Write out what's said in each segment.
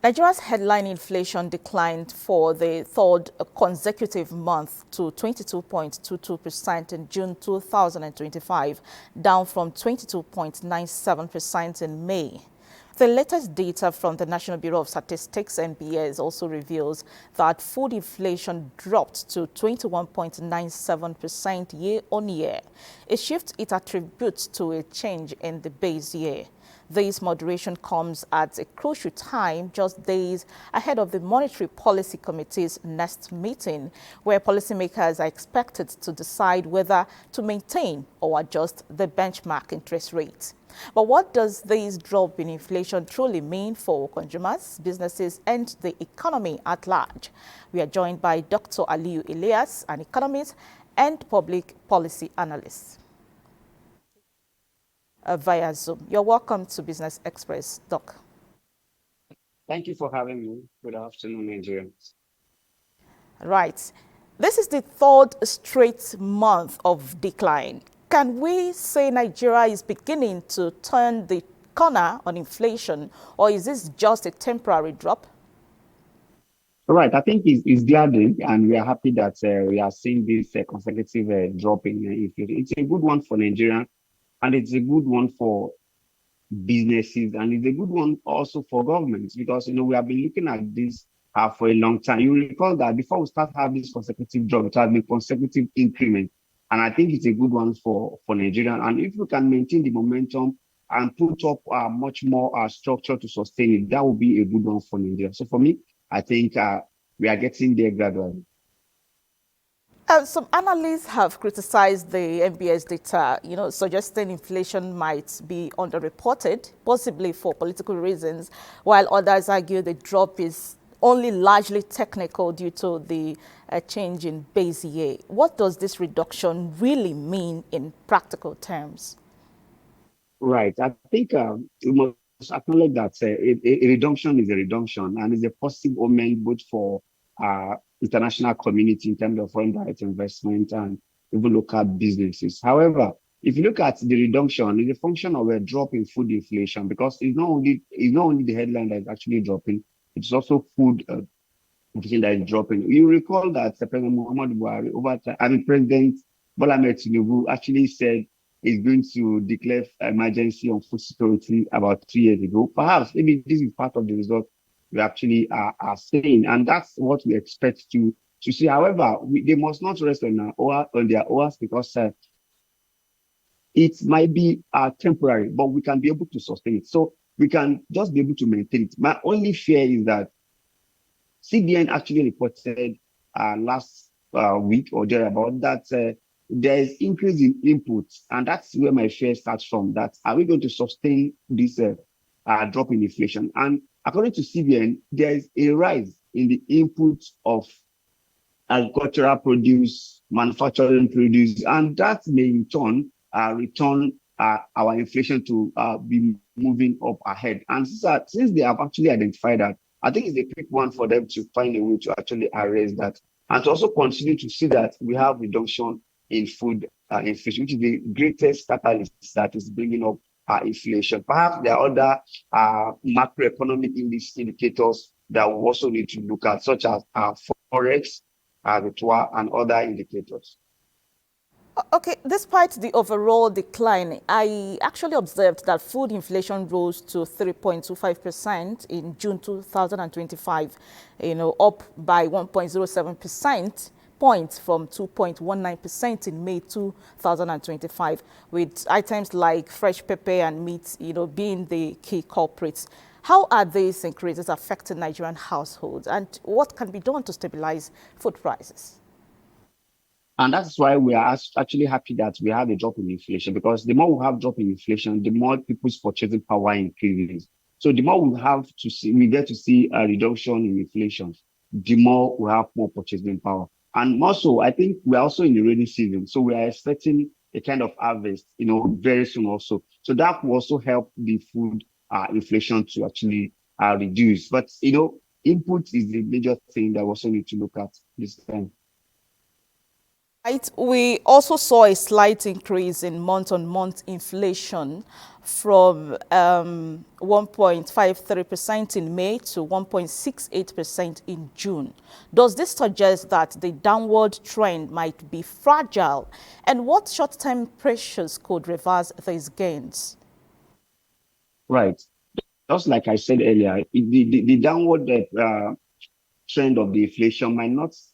Nigeria's headline inflation declined for the third consecutive month to 22.22% in June 2025, down from 22.97% in May. The latest data from the National Bureau of Statistics (NBS) also reveals that food inflation dropped to 21.97% year on year, a shift it attributes to a change in the base year. This moderation comes at a crucial time, just days ahead of the Monetary Policy Committee's next meeting, where policymakers are expected to decide whether to maintain or adjust the benchmark interest rate. But what does this drop in inflation truly mean for consumers, businesses, and the economy at large? We are joined by Dr. Aliyu Iliias, an economist and public policy analyst, via Zoom. You're welcome to Business Express, Doc. Thank you for having me. Good afternoon, Nigeria. Right. This is the third straight month of decline. Can we say Nigeria is beginning to turn the corner on inflation, or is this just a temporary drop? All right, I think it's gathering, and we are happy that we are seeing this consecutive drop in inflation. It's a good one for Nigeria, and it's a good one for businesses, and it's a good one also for governments because we have been looking at this for a long time. You recall that before we start having this consecutive drop, it has been consecutive increment, and I think it's a good one for Nigeria. And if we can maintain the momentum and put up much more structure to sustain it, that will be a good one for Nigeria. So for me, I think we are getting there gradually. Some analysts have criticized the NBS data, suggesting inflation might be underreported, possibly for political reasons, while others argue the drop is only largely technical due to the change in base year. What does this reduction really mean in practical terms? Right. I think we must acknowledge that a reduction is a reduction and is a positive omen both for international community in terms of foreign direct investment and even local businesses. However, if you look at the reduction, it's a function of a drop in food inflation because it's not only the headline that is actually dropping, it's also food inflation that is dropping. You recall that President Muhammad Buhari over time, President Bola Ahmed Tinubu actually said is going to declare emergency on food security about 2 years ago. Perhaps maybe this is part of the result we actually are seeing, and that's what we expect to see. However, they must not rest on their oars because it might be temporary, but we can be able to sustain it. So we can just be able to maintain it. My only fear is that CBN actually reported last week or thereabout that there is increase in inputs, and that's where my fear starts from. That are we going to sustain this drop in inflation? And according to CBN, there is a rise in the input of agricultural produce, manufacturing produce, and that may in turn return our inflation to be moving up ahead. And since they have actually identified that, I think it's a quick one for them to find a way to actually arrest that and to also continue to see that we have reduction in food inflation, which is the greatest catalyst that is bringing up inflation. Perhaps there are other macroeconomic indicators that we also need to look at, such as forex, the TWA, and other indicators. Okay, despite the overall decline, I actually observed that food inflation rose to 3.25% in June 2025, up by 1.07% points from 2.19% in May 2025, with items like fresh pepper and meat, being the key culprits. How are these increases affecting Nigerian households, and what can be done to stabilize food prices? And that's why we are actually happy that we have a drop in inflation, because the more we have drop in inflation, the more people's purchasing power increases. So the more we get to see a reduction in inflation, the more we have more purchasing power. And also, I think we're also in the rainy season. So we are expecting a kind of harvest, very soon also. So that will also help the food inflation to actually reduce. But, input is the major thing that we also need to look at this time. Right. We also saw a slight increase in month-on-month inflation from 1.53% in May to 1.68% in June. Does this suggest that the downward trend might be fragile? And what short-term pressures could reverse these gains? Right. Just like I said earlier, the downward trend of the inflation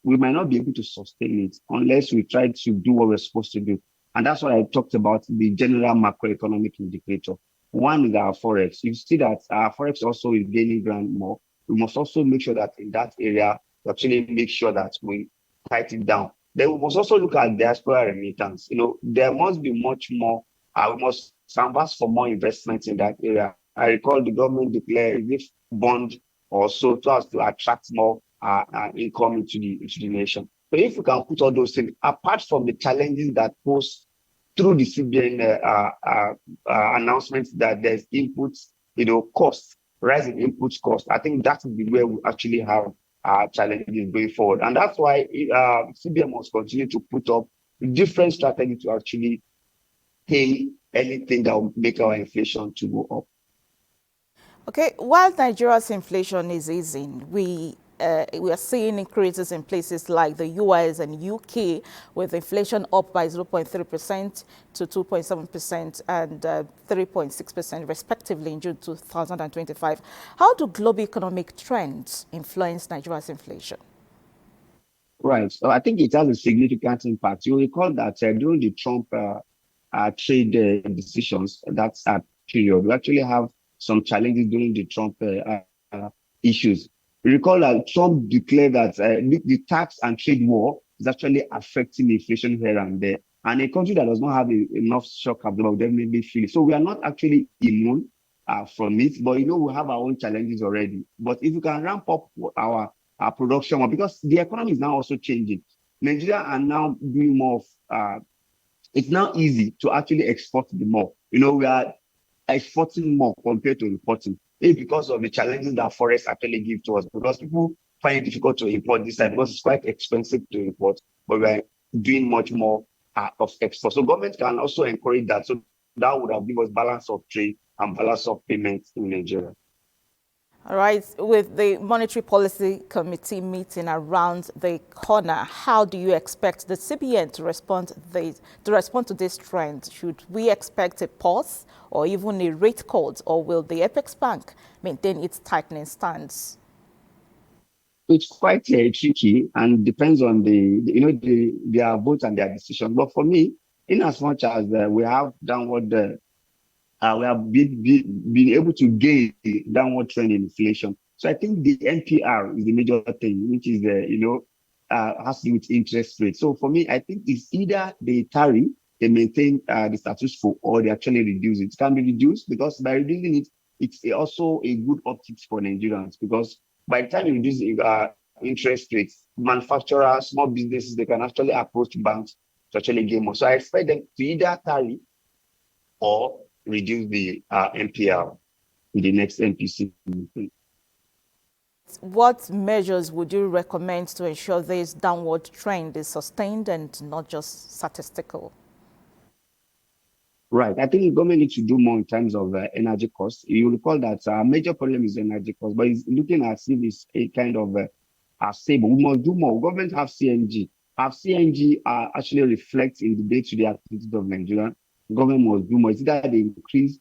we might not be able to sustain it unless we try to do what we're supposed to do. And that's what I talked about, the general macroeconomic indicator. One is our forex. You see that our forex also is gaining ground more. We must also make sure that in that area, we actually make sure that we tighten it down. Then we must also look at diaspora remittance. There must be much more. We must canvas for more investment in that area. I recall the government declared this bond also so as to attract more income into the nation. So if we can put all those things, apart from the challenges that pose through the CBN announcements that there's inputs, costs, rising input costs, I think that is the way we actually have challenges going forward. And that's why CBN must continue to put up different strategies to actually pay anything that will make our inflation to go up. Okay, while Nigeria's inflation is easing, we are seeing increases in places like the US and UK, with inflation up by 0.3% to 2.7% and 3.6% respectively in June 2025. How do global economic trends influence Nigeria's inflation? Right. So I think it has a significant impact. You recall that during the Trump trade decisions, that's a period, we actually have some challenges during the Trump issues. You recall that Trump declared that the tax and trade war is actually affecting inflation here and there. And a country that does not have enough shock absorber will definitely feel it. So we are not actually immune from it, but we have our own challenges already. But if we can ramp up our production, because the economy is now also changing. Nigeria are now doing more of it's now easy to actually export the more. We are exporting more compared to importing. It's because of the challenges that forests actually give to us, because people find it difficult to import this time because it's quite expensive to import, but we're doing much more of export. So government can also encourage that. So that would have given us balance of trade and balance of payments in Nigeria. All right, with the Monetary Policy Committee meeting around the corner, how do you expect the CBN to respond to this trend? Should we expect a pause or even a rate cut, or will the Apex Bank maintain its tightening stance? It's quite tricky and depends on their vote and their decision. But for me, in as much as we have downward we have been able to gain the downward trend in inflation. So I think the NPR is the major thing, which is has to do with interest rate. So for me, I think it's either they tarry, they maintain the status quo, or they actually reduce it. It can be reduced because by reducing it, it's also a good optics for Nigerians, because by the time you reduce interest rates, manufacturers, small businesses, they can actually approach banks to actually gain more. So I expect them to either tarry or reduce the NPR in the next MPC meeting. What measures would you recommend to ensure this downward trend is sustained and not just statistical? Right. I think the government needs to do more in terms of energy costs. You recall that our major problem is energy costs, but it's looking as if it's a kind of stable. We must do more. Government have CNG. Have CNG actually reflect in the day-to-day activities of Nigeria. Government must do more. It's either they increase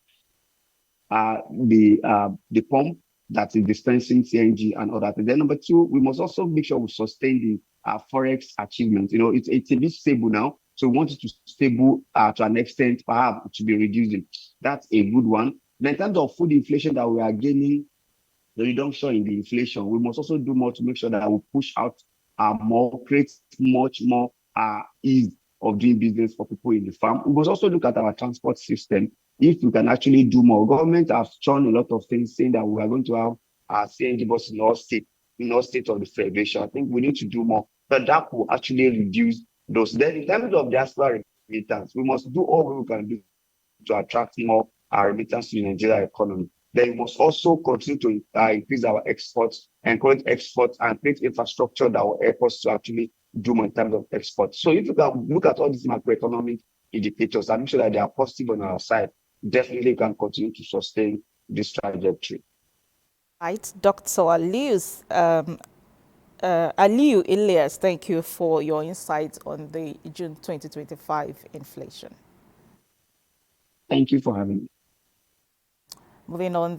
the pump that is dispensing CNG and all that. And then number two, we must also make sure we sustain the forex achievement. It's a bit stable now, so we want it to stable to an extent, perhaps to be reducing. That's a good one. Then in terms of food inflation that we are gaining, the reduction in the inflation, we must also do more to make sure that we push out more, create much more ease of doing business for people in the farm. We must also look at our transport system. If we can actually do more, government has shown a lot of things saying that we are going to have CNG buses in all state of the federation. I think we need to do more, but that will actually reduce those. Then in terms of diaspora remittance, we must do all we can do to attract more remittance to the Nigerian economy. Then we must also continue to increase our exports, encourage exports, and create infrastructure that will help us to actually do more in terms of export. So if you can look at all these macroeconomic indicators and make sure that they are positive on our side, definitely can continue to sustain this trajectory. Right, Dr. Aliyu Iliias, thank you for your insights on the June 2025 inflation. Thank you for having me. Moving on,